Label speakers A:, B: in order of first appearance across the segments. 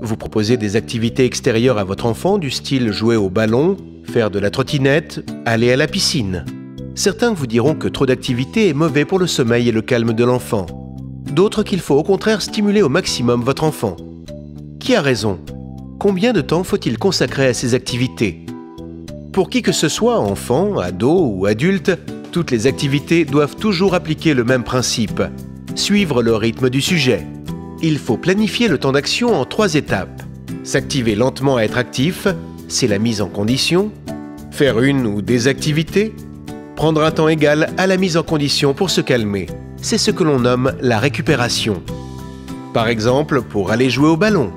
A: Vous proposez des activités extérieures à votre enfant du style jouer au ballon, faire de la trottinette, aller à la piscine. Certains vous diront que trop d'activités est mauvais pour le sommeil et le calme de l'enfant. D'autres qu'il faut au contraire stimuler au maximum votre enfant. Qui a raison? Combien de temps faut-il consacrer à ces activités? Pour qui que ce soit, enfant, ado ou adulte, toutes les activités doivent toujours appliquer le même principe, suivre le rythme du sujet. Il faut planifier le temps d'action en 3 étapes. S'activer lentement à être actif, c'est la mise en condition. Faire une ou des activités. Prendre un temps égal à la mise en condition pour se calmer. C'est ce que l'on nomme la récupération. Par exemple, pour aller jouer au ballon.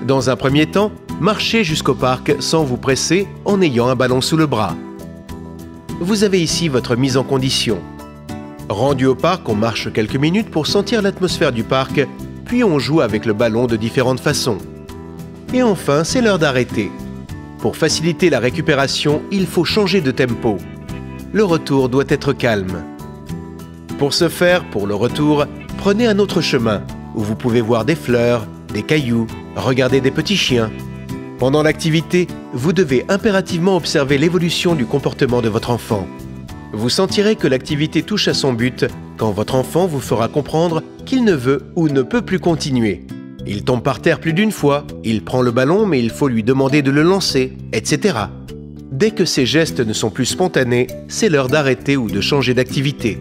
A: Dans un premier temps, marchez jusqu'au parc sans vous presser en ayant un ballon sous le bras. Vous avez ici votre mise en condition. Rendu au parc, on marche quelques minutes pour sentir l'atmosphère du parc, puis on joue avec le ballon de différentes façons. Et enfin, c'est l'heure d'arrêter. Pour faciliter la récupération, il faut changer de tempo. Le retour doit être calme. Pour ce faire, pour le retour, prenez un autre chemin, où vous pouvez voir des fleurs, des cailloux, regarder des petits chiens. Pendant l'activité, vous devez impérativement observer l'évolution du comportement de votre enfant. Vous sentirez que l'activité touche à son but quand votre enfant vous fera comprendre qu'il ne veut ou ne peut plus continuer. Il tombe par terre plus d'une fois, il prend le ballon mais il faut lui demander de le lancer, etc. Dès que ces gestes ne sont plus spontanés, c'est l'heure d'arrêter ou de changer d'activité.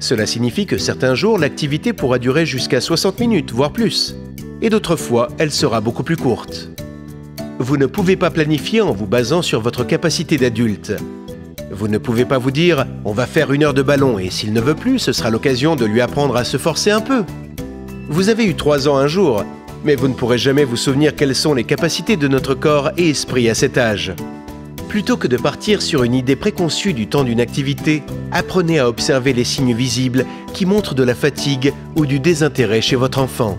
A: Cela signifie que certains jours, l'activité pourra durer jusqu'à 60 minutes, voire plus. Et d'autres fois, elle sera beaucoup plus courte. Vous ne pouvez pas planifier en vous basant sur votre capacité d'adulte. Vous ne pouvez pas vous dire « on va faire 1 heure de ballon et s'il ne veut plus, ce sera l'occasion de lui apprendre à se forcer un peu ». Vous avez eu 3 ans un jour, mais vous ne pourrez jamais vous souvenir quelles sont les capacités de notre corps et esprit à cet âge. Plutôt que de partir sur une idée préconçue du temps d'une activité, apprenez à observer les signes visibles qui montrent de la fatigue ou du désintérêt chez votre enfant.